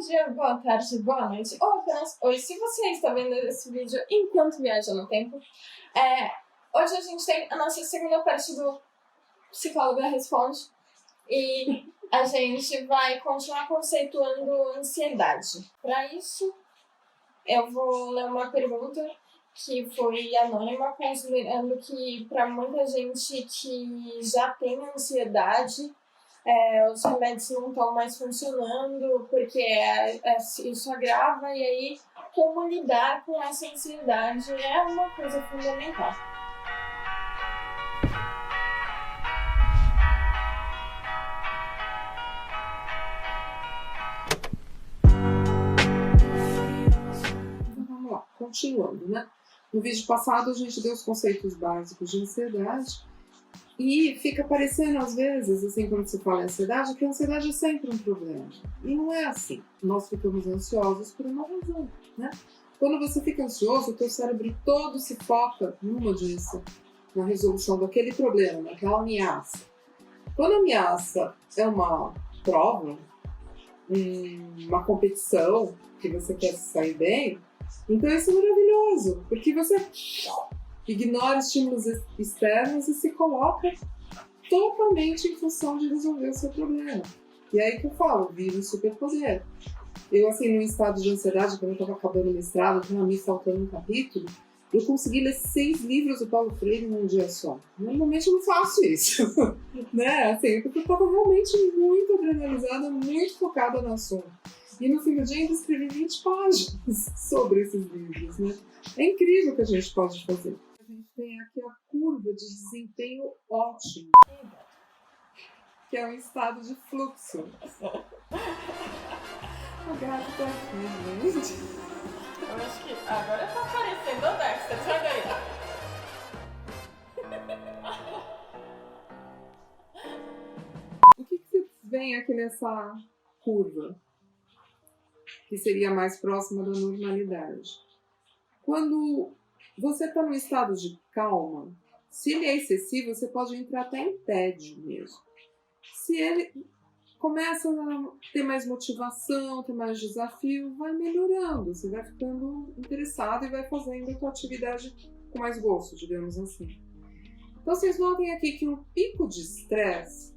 dia, boa tarde, boa noite, ou apenas oi, se você está vendo esse vídeo enquanto viaja no tempo. Hoje a gente tem a nossa segunda parte do Psicóloga Responde e a gente vai continuar conceituando ansiedade. Para isso, eu vou ler uma pergunta que foi anônima, considerando que para muita gente que já tem ansiedade, os remédios não estão mais funcionando porque isso agrava, e aí como lidar com essa ansiedade é uma coisa fundamental. Então vamos lá, continuando, né? No vídeo passado a gente deu os conceitos básicos de ansiedade. E fica parecendo, às vezes, assim, quando se fala em ansiedade, que a ansiedade é sempre um problema. E não é assim. Nós ficamos ansiosos por uma razão, né? Quando você fica ansioso, o teu cérebro todo se foca numa direção, na resolução daquele problema, naquela ameaça. Quando a ameaça é uma prova, uma competição, que você quer sair bem, então isso é maravilhoso, porque você ignora estímulos externos e se coloca totalmente em função de resolver o seu problema. E aí que eu falo, vive o superpoder. Eu, assim, num estado de ansiedade, quando eu estava acabando o mestrado, estava me faltando um capítulo, eu consegui ler 6 livros do Paulo Freire num dia só. Normalmente eu não faço isso, né? Assim, porque eu estava realmente muito adrenalizada, muito focada no assunto. E no fim do dia ainda escrevi 20 páginas sobre esses livros, né? É incrível o que a gente pode fazer. A gente tem aqui a curva de desempenho ótimo, que é um estado de fluxo. O gato tá aqui, gente. Eu acho que agora tá aparecendo o Dexter, sai daí. O que você vem aqui nessa curva, que seria mais próxima da normalidade? Quando você está num estado de calma, se ele é excessivo, você pode entrar até em tédio mesmo. Se ele começa a ter mais motivação, ter mais desafio, vai melhorando, você vai ficando interessado e vai fazendo a sua atividade com mais gosto, digamos assim. Então vocês notem aqui que um pico de estresse,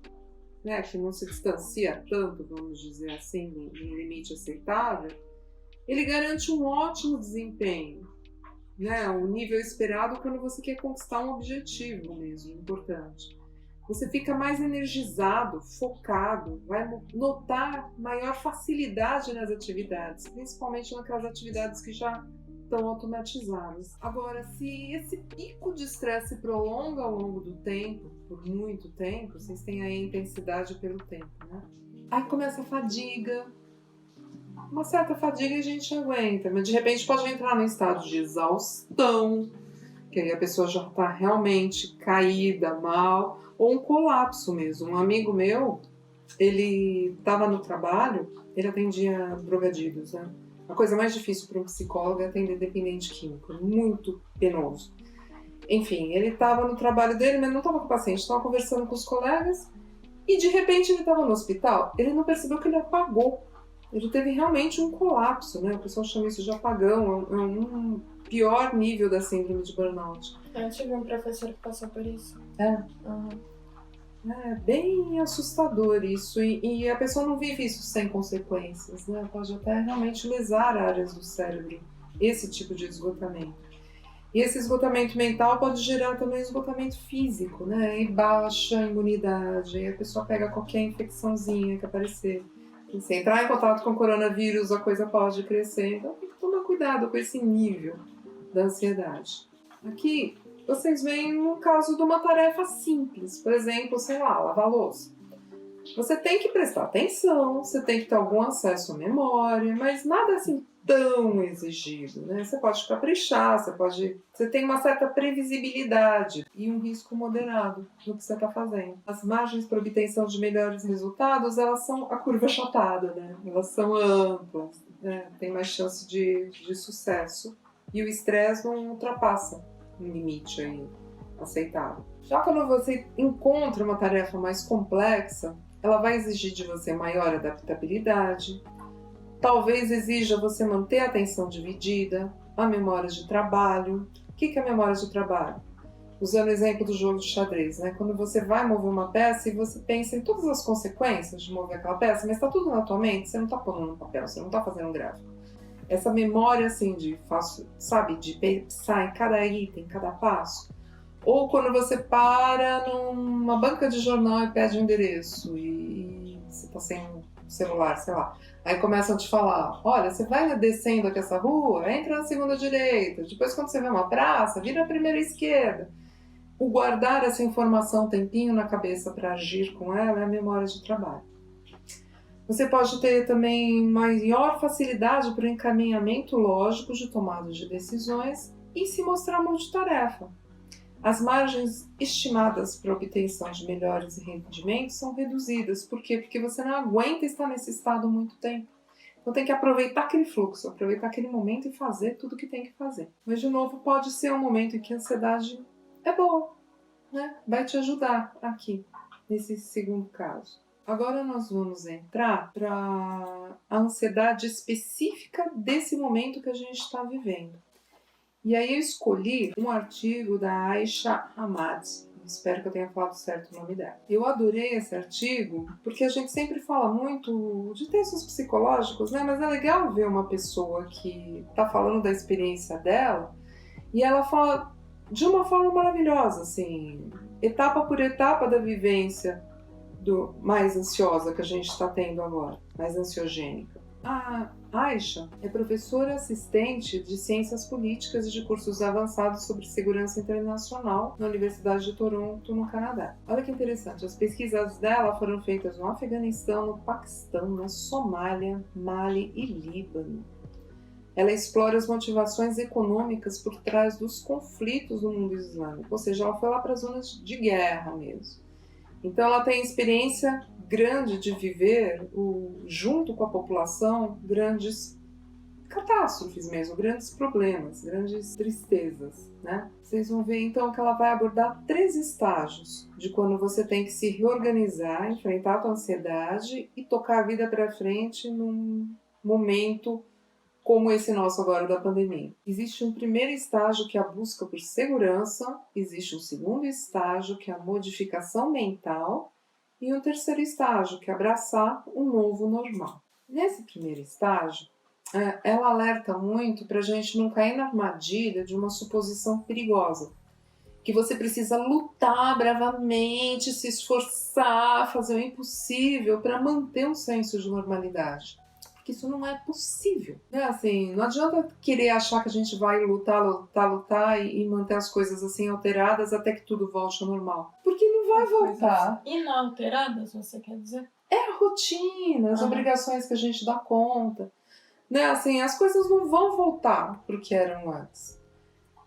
né, que não se distancia tanto, vamos dizer assim, no limite aceitável, ele garante um ótimo desempenho, né, o nível esperado quando você quer conquistar um objetivo mesmo, importante. Você fica mais energizado, focado, vai notar maior facilidade nas atividades, principalmente naquelas atividades que já estão automatizadas. Agora, se esse pico de estresse se prolonga ao longo do tempo, por muito tempo, vocês têm aí a intensidade pelo tempo, né? Aí começa a fadiga. Uma certa fadiga a gente aguenta, mas de repente pode entrar num estado de exaustão, que aí a pessoa já está realmente caída, mal, ou um colapso mesmo. Um amigo meu, ele estava no trabalho, ele atendia drogaditos, né? A coisa mais difícil para um psicólogo é atender dependente químico, muito penoso. Enfim, ele estava no trabalho dele, mas não estava com o paciente, estava conversando com os colegas e de repente ele estava no hospital, ele não percebeu que ele apagou. Ele teve realmente um colapso, né? O pessoal chama isso de apagão, é um pior nível da síndrome de burnout. Eu tive um professor que passou por isso. É bem assustador isso, e a pessoa não vive isso sem consequências, né? Pode até realmente lesar áreas do cérebro, esse tipo de esgotamento. E esse esgotamento mental pode gerar também esgotamento físico, né? E baixa imunidade, aí a pessoa pega qualquer infecçãozinha que aparecer. E se entrar em contato com o coronavírus, a coisa pode crescer, então tem que tomar cuidado com esse nível da ansiedade. Aqui vocês veem um caso de uma tarefa simples, por exemplo, sei lá, lavar louça. Você tem que prestar atenção, você tem que ter algum acesso à memória, mas nada assim tão exigido, né? Você pode caprichar, você tem uma certa previsibilidade e um risco moderado no que você está fazendo. As margens para obtenção de melhores resultados, elas são a curva achatada, né? Elas são amplas, né? Tem mais chance de sucesso e o estresse não ultrapassa um limite aí aceitável. Já quando você encontra uma tarefa mais complexa, ela vai exigir de você maior adaptabilidade, talvez exija você manter a atenção dividida, a memória de trabalho. O que é a memória de trabalho? Usando o exemplo do jogo de xadrez, né? Quando você vai mover uma peça e você pensa em todas as consequências de mover aquela peça, mas está tudo na tua mente, você não está pondo no papel, você não está fazendo um gráfico. Essa memória, assim, de pensar em cada item, em cada passo. Ou quando você para numa banca de jornal e pede um endereço e você está sem celular, sei lá. Aí começam a te falar, olha, você vai descendo aqui essa rua, entra na segunda direita, depois quando você vê uma praça, vira a primeira esquerda. O guardar essa informação um tempinho na cabeça para agir com ela é a memória de trabalho. Você pode ter também maior facilidade para o encaminhamento lógico de tomada de decisões e se mostrar multitarefa. As margens estimadas para a obtenção de melhores rendimentos são reduzidas. Por quê? Porque você não aguenta estar nesse estado muito tempo. Então tem que aproveitar aquele fluxo, aproveitar aquele momento e fazer tudo o que tem que fazer. Mas, de novo, pode ser um momento em que a ansiedade é boa, né? Vai te ajudar aqui, nesse segundo caso. Agora nós vamos entrar para a ansiedade específica desse momento que a gente está vivendo. E aí eu escolhi um artigo da Aisha Hamad. Espero que eu tenha falado certo o nome dela. Eu adorei esse artigo porque a gente sempre fala muito de textos psicológicos, né? Mas é legal ver uma pessoa que está falando da experiência dela e ela fala de uma forma maravilhosa, assim, etapa por etapa da vivência mais ansiosa que a gente está tendo agora, mais ansiogênica. A Aisha é professora assistente de Ciências Políticas e de cursos avançados sobre segurança internacional na Universidade de Toronto, no Canadá. Olha que interessante, as pesquisas dela foram feitas no Afeganistão, no Paquistão, na Somália, Mali e Líbano. Ela explora as motivações econômicas por trás dos conflitos do mundo islâmico, ou seja, ela foi lá para as zonas de guerra mesmo. Então ela tem experiência grande de viver, junto com a população, grandes catástrofes mesmo, grandes problemas, grandes tristezas, né? Vocês vão ver então que ela vai abordar 3 estágios de quando você tem que se reorganizar, enfrentar a tua ansiedade e tocar a vida para frente num momento como esse nosso agora da pandemia. Existe um primeiro estágio que é a busca por segurança, existe um segundo estágio que é a modificação mental e um terceiro estágio que é abraçar um novo normal. Nesse primeiro estágio, ela alerta muito para a gente não cair na armadilha de uma suposição perigosa, que você precisa lutar bravamente, se esforçar, fazer o impossível para manter um senso de normalidade. Que isso não é possível, né? Assim, não adianta querer achar que a gente vai lutar e manter as coisas assim alteradas até que tudo volte ao normal, porque não vai voltar. Inalteradas, você quer dizer? É a rotina, as obrigações que a gente dá conta, né? Assim, as coisas não vão voltar para o que eram antes,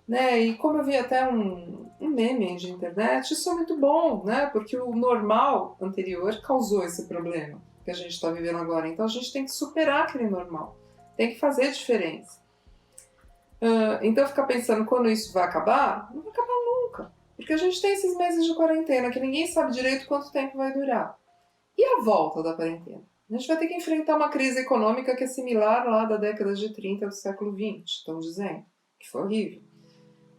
né? E como eu vi até um meme de internet, isso é muito bom, né? Porque o normal anterior causou esse problema que a gente está vivendo agora. Então a gente tem que superar aquele normal, tem que fazer diferença. Então ficar pensando quando isso vai acabar, não vai acabar nunca, porque a gente tem esses meses de quarentena que ninguém sabe direito quanto tempo vai durar. E a volta da quarentena? A gente vai ter que enfrentar uma crise econômica que é similar lá da década de 30 do século XX, estão dizendo, que foi horrível.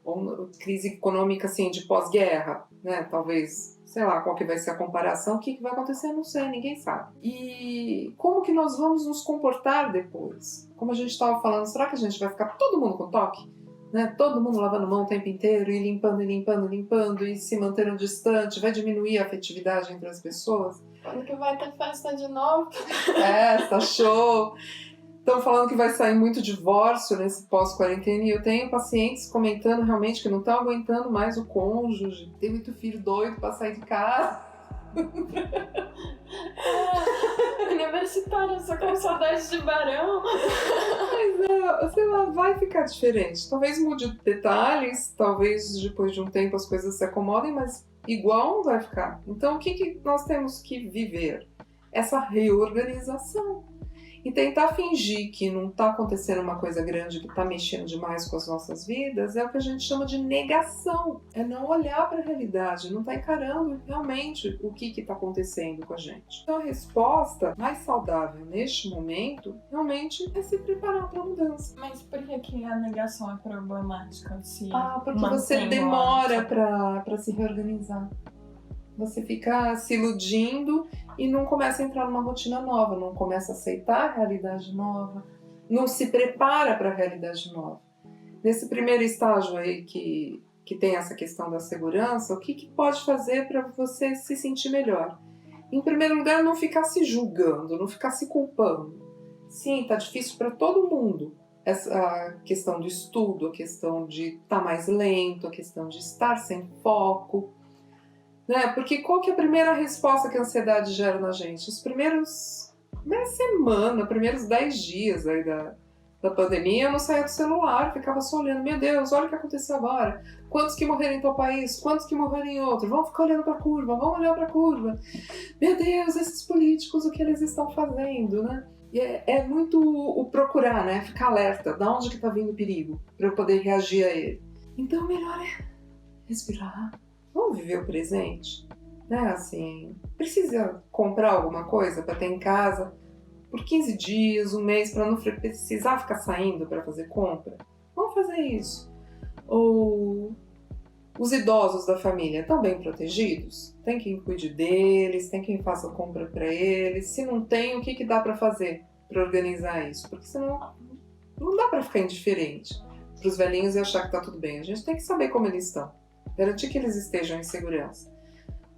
Ou crise econômica assim, de pós-guerra, né? Talvez, sei lá, qual que vai ser a comparação, o que vai acontecer, não sei, ninguém sabe. E como que nós vamos nos comportar depois? Como a gente estava falando, será que a gente vai ficar todo mundo com toque? Né? Todo mundo lavando mão o tempo inteiro, e limpando, e se mantendo distante, vai diminuir a afetividade entre as pessoas? Quando que vai ter festa de novo? Festa, show! Estão falando que vai sair muito divórcio nesse pós-quarentena e eu tenho pacientes comentando realmente que não estão aguentando mais o cônjuge. Tem muito filho doido para sair de casa. Universitária, só com saudade de Barão. Mas sei lá, vai ficar diferente. Talvez mude detalhes, talvez depois de um tempo as coisas se acomodem, mas igual não vai ficar. Então o que nós temos que viver? Essa reorganização. E tentar fingir que não está acontecendo uma coisa grande que está mexendo demais com as nossas vidas é o que a gente chama de negação. É não olhar para a realidade, não estar encarando realmente o que está acontecendo com a gente. Então a resposta mais saudável neste momento realmente é se preparar para a mudança. Mas por que a negação é problemática? Porque você demora para se reorganizar. Você fica se iludindo e não começa a entrar numa rotina nova, não começa a aceitar a realidade nova, não se prepara para a realidade nova. Nesse primeiro estágio aí que tem essa questão da segurança, o que pode fazer para você se sentir melhor? Em primeiro lugar, não ficar se julgando, não ficar se culpando. Sim, tá difícil para todo mundo. Essa questão do estudo, a questão de estar mais lento, a questão de estar sem foco. Porque qual que é a primeira resposta que a ansiedade gera na gente? Primeira semana, primeiros 10 dias aí da pandemia, eu não saía do celular, ficava só olhando, meu Deus, olha o que aconteceu agora, quantos que morreram em tal país, quantos que morreram em outro, vamos ficar olhando para a curva, vamos olhar para a curva, meu Deus, esses políticos, o que eles estão fazendo, né? E é muito o procurar, né? Ficar alerta, de onde que está vindo o perigo, para eu poder reagir a ele. Então, o melhor é respirar. Vamos viver o presente, né? Assim, precisa comprar alguma coisa para ter em casa por 15 dias, um mês, para não precisar ficar saindo para fazer compra? Vamos fazer isso. Ou os idosos da família estão bem protegidos? Tem quem cuide deles, tem quem faça compra para eles. Se não tem, o que dá para fazer para organizar isso? Porque senão não dá para ficar indiferente para os velhinhos e achar que está tudo bem. A gente tem que saber como eles estão. Garantir que eles estejam em segurança.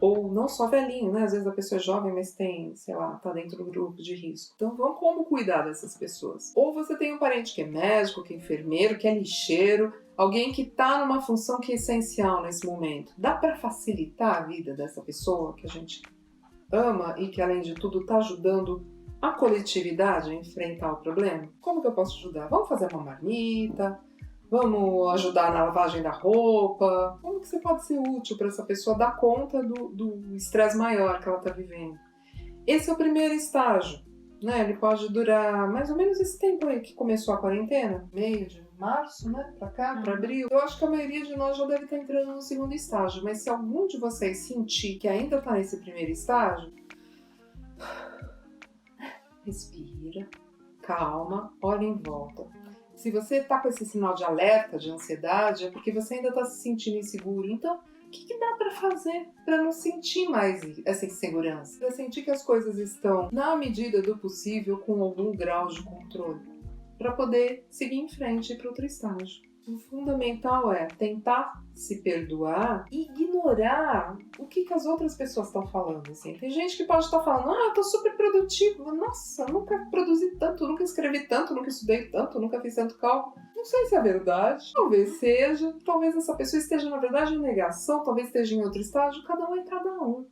Ou não só velhinho, né? Às vezes a pessoa é jovem, mas tem, sei lá, tá dentro do grupo de risco. Então, como cuidar dessas pessoas? Ou você tem um parente que é médico, que é enfermeiro, que é lixeiro, alguém que tá numa função que é essencial nesse momento. Dá para facilitar a vida dessa pessoa que a gente ama e que, além de tudo, tá ajudando a coletividade a enfrentar o problema? Como que eu posso ajudar? Vamos fazer uma marmita? Vamos ajudar na lavagem da roupa? Como que você pode ser útil para essa pessoa dar conta do estresse maior que ela está vivendo? Esse é o primeiro estágio, né? Ele pode durar mais ou menos esse tempo aí que começou a quarentena, meio de março, né? Para cá, para abril. Eu acho que a maioria de nós já deve estar entrando no segundo estágio, mas se algum de vocês sentir que ainda está nesse primeiro estágio, respira, calma, olha em volta. Se você está com esse sinal de alerta, de ansiedade, é porque você ainda está se sentindo inseguro. Então, o que dá para fazer para não sentir mais essa insegurança? Para sentir que as coisas estão, na medida do possível, com algum grau de controle. Para poder seguir em frente para outro estágio. O fundamental é tentar se perdoar e ignorar o que as outras pessoas estão falando. Assim. Tem gente que pode estar falando, eu tô super produtivo, nossa, nunca produzi tanto, nunca escrevi tanto, nunca estudei tanto, nunca fiz tanto cálculo. Não sei se é verdade, talvez seja, talvez essa pessoa esteja na verdade em negação, talvez esteja em outro estágio, cada um é cada um.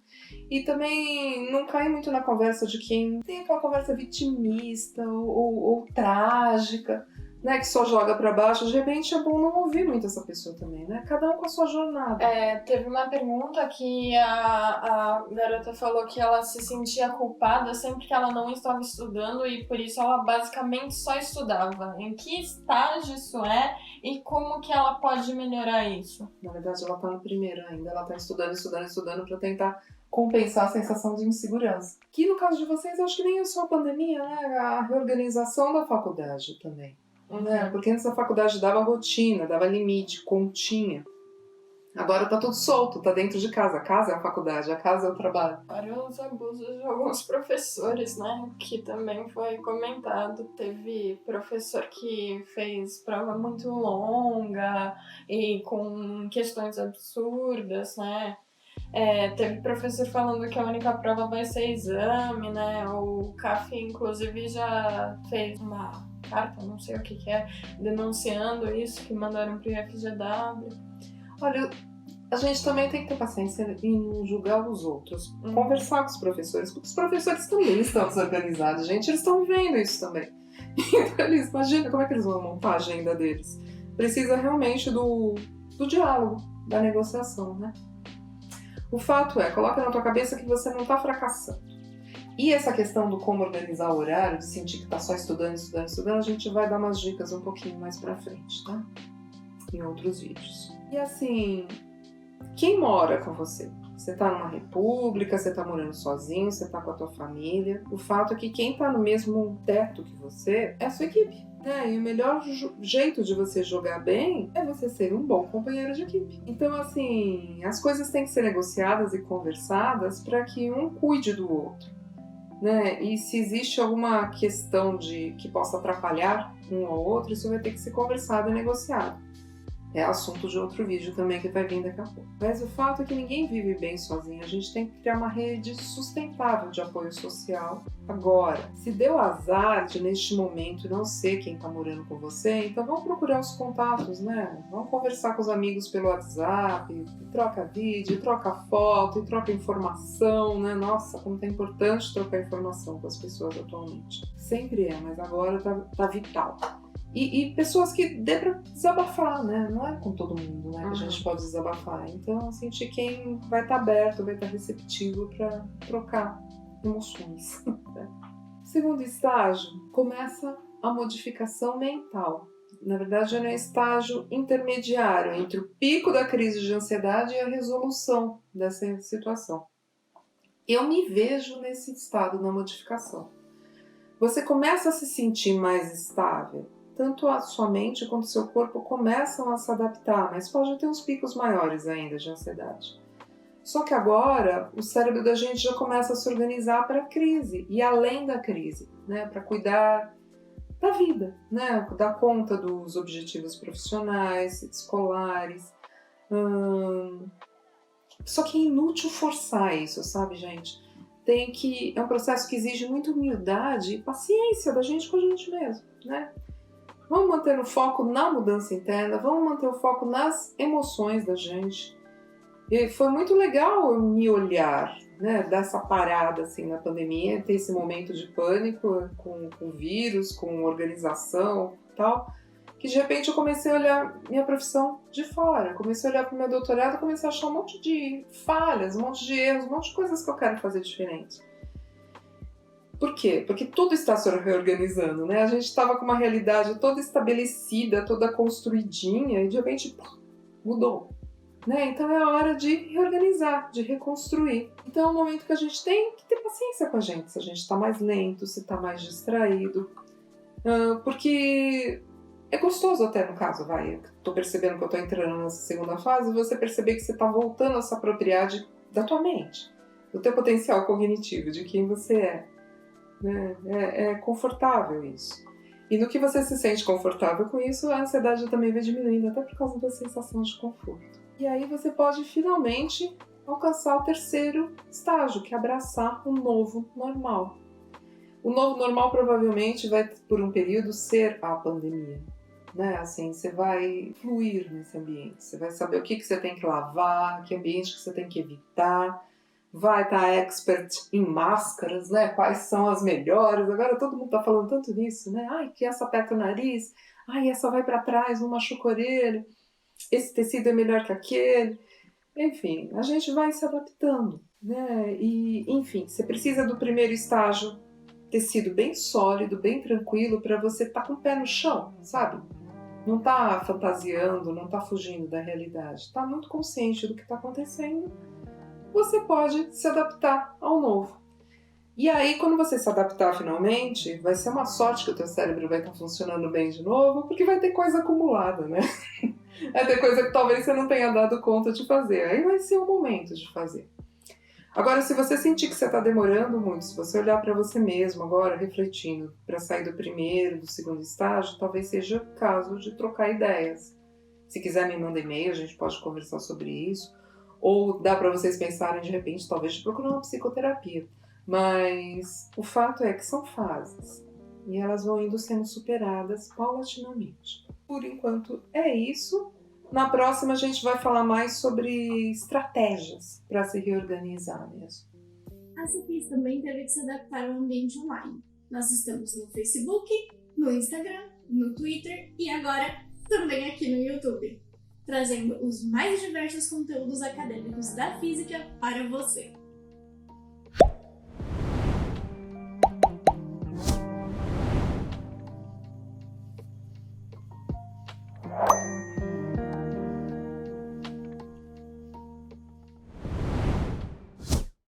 E também não cai muito na conversa de quem tem aquela conversa vitimista ou trágica, né, que só joga pra baixo. De repente é bom não ouvir muito essa pessoa também, né? Cada um com a sua jornada. Teve uma pergunta que a garota falou que ela se sentia culpada sempre que ela não estava estudando e por isso ela basicamente só estudava. Em que estágio isso é e como que ela pode melhorar isso? Na verdade ela tá no primeiro ainda, ela tá estudando pra tentar compensar a sensação de insegurança. Que no caso de vocês, eu acho que nem é só a pandemia, né? A reorganização da faculdade também. Porque antes a faculdade dava rotina, dava limite, continha. Agora tá tudo solto, tá dentro de casa. A casa é a faculdade, a casa é o trabalho. Para os abusos de alguns professores, né? Que também foi comentado. Teve professor que fez prova muito longa e com questões absurdas, né? Teve professor falando que a única prova vai ser exame, né? O CAF, inclusive, já fez uma carta, não sei o que é, denunciando isso, que mandaram pro IFGW. Olha, a gente também tem que ter paciência em julgar os outros, conversar com os professores, porque os professores também estão desorganizados, gente, eles estão vivendo isso também. Então, imagina como é que eles vão montar a agenda deles. Precisa realmente do diálogo, da negociação, né? O fato é, coloca na tua cabeça que você não está fracassando. E essa questão do como organizar o horário, de sentir que está só estudando, a gente vai dar umas dicas um pouquinho mais pra frente, tá? Em outros vídeos. E assim, quem mora com você? Você tá numa república, você tá morando sozinho, você tá com a tua família. O fato é que quem tá no mesmo teto que você é a sua equipe, né? E o melhor jeito de você jogar bem é você ser um bom companheiro de equipe. Então, assim, as coisas têm que ser negociadas e conversadas para que um cuide do outro, né? E se existe alguma questão que possa atrapalhar um ao outro, isso vai ter que ser conversado e negociado. É assunto de outro vídeo também que vai vir daqui a pouco. Mas o fato é que ninguém vive bem sozinho. A gente tem que criar uma rede sustentável de apoio social agora. Se deu azar de, neste momento, não ser quem está morando com você, então vamos procurar os contatos, né? Vamos conversar com os amigos pelo WhatsApp, e troca vídeo, e troca foto, e troca informação, né? Nossa, como é importante trocar informação com as pessoas atualmente. Sempre é, mas agora tá vital. E pessoas que dê pra desabafar, né? Não é com todo mundo, né, que a gente pode desabafar. Então, sentir quem vai estar aberto, vai estar receptivo para trocar emoções. Né? Segundo estágio, começa a modificação mental. Na verdade, é um estágio intermediário entre o pico da crise de ansiedade e a resolução dessa situação. Eu me vejo nesse estado, na modificação. Você começa a se sentir mais estável. Tanto a sua mente quanto o seu corpo começam a se adaptar, mas pode ter uns picos maiores ainda de ansiedade. Só que agora o cérebro da gente já começa a se organizar para a crise e além da crise, né, para cuidar da vida, né, dar conta dos objetivos profissionais, escolares. Só que é inútil forçar isso, sabe, gente? É um processo que exige muita humildade e paciência da gente com a gente mesmo, né? Vamos manter o foco na mudança interna, vamos manter o foco nas emoções da gente. E foi muito legal eu me olhar, né, dessa parada assim, na pandemia, ter esse momento de pânico com o vírus, com organização e tal, que de repente eu comecei a olhar minha profissão de fora, comecei a olhar para o meu doutorado, comecei a achar um monte de falhas, um monte de erros, um monte de coisas que eu quero fazer diferente. Por quê? Porque tudo está se reorganizando, né? A gente estava com uma realidade toda estabelecida, toda construidinha, e de repente mudou. Né? Então é a hora de reorganizar, de reconstruir. Então é um momento que a gente tem que ter paciência com a gente, se a gente está mais lento, se está mais distraído. Porque é gostoso até no caso, estou percebendo que eu estou entrando nessa segunda fase, você perceber que você está voltando a se apropriar da tua mente, do teu potencial cognitivo, de quem você é. É confortável isso. E no que você se sente confortável com isso, a ansiedade também vai diminuindo, até por causa da sensação de conforto. E aí você pode finalmente alcançar o terceiro estágio, que é abraçar um novo normal. O novo normal provavelmente vai, por um período, ser a pandemia. Né? Assim, você vai fluir nesse ambiente, você vai saber o que você tem que lavar, que ambiente que você tem que evitar. Vai estar expert em máscaras, né? Quais são as melhores? Agora todo mundo está falando tanto nisso, né? Ai, que essa aperta o nariz, ai, essa vai para trás, não machuca a orelha, esse tecido é melhor que aquele. Enfim, a gente vai se adaptando, né? E, enfim, você precisa do primeiro estágio ter sido bem sólido, bem tranquilo, para você estar com o pé no chão, sabe? Não tá fantasiando, não tá fugindo da realidade, tá muito consciente do que está acontecendo. Você pode se adaptar ao novo. E aí, quando você se adaptar finalmente, vai ser uma sorte que o teu cérebro vai estar funcionando bem de novo, porque vai ter coisa acumulada, né? Vai ter coisa que talvez você não tenha dado conta de fazer. Aí vai ser o momento de fazer. Agora, se você sentir que você está demorando muito, se você olhar para você mesmo agora, refletindo, para sair do primeiro, do segundo estágio, talvez seja o caso de trocar ideias. Se quiser, me manda e-mail, a gente pode conversar sobre isso. Ou dá para vocês pensarem, de repente, talvez de procurar uma psicoterapia. Mas o fato é que são fases. E elas vão indo sendo superadas paulatinamente. Por enquanto é isso. Na próxima a gente vai falar mais sobre estratégias para se reorganizar mesmo. A Sofia também teve que se adaptar ao ambiente online. Nós estamos no Facebook, no Instagram, no Twitter e agora também aqui no YouTube, trazendo os mais diversos conteúdos acadêmicos da física para você.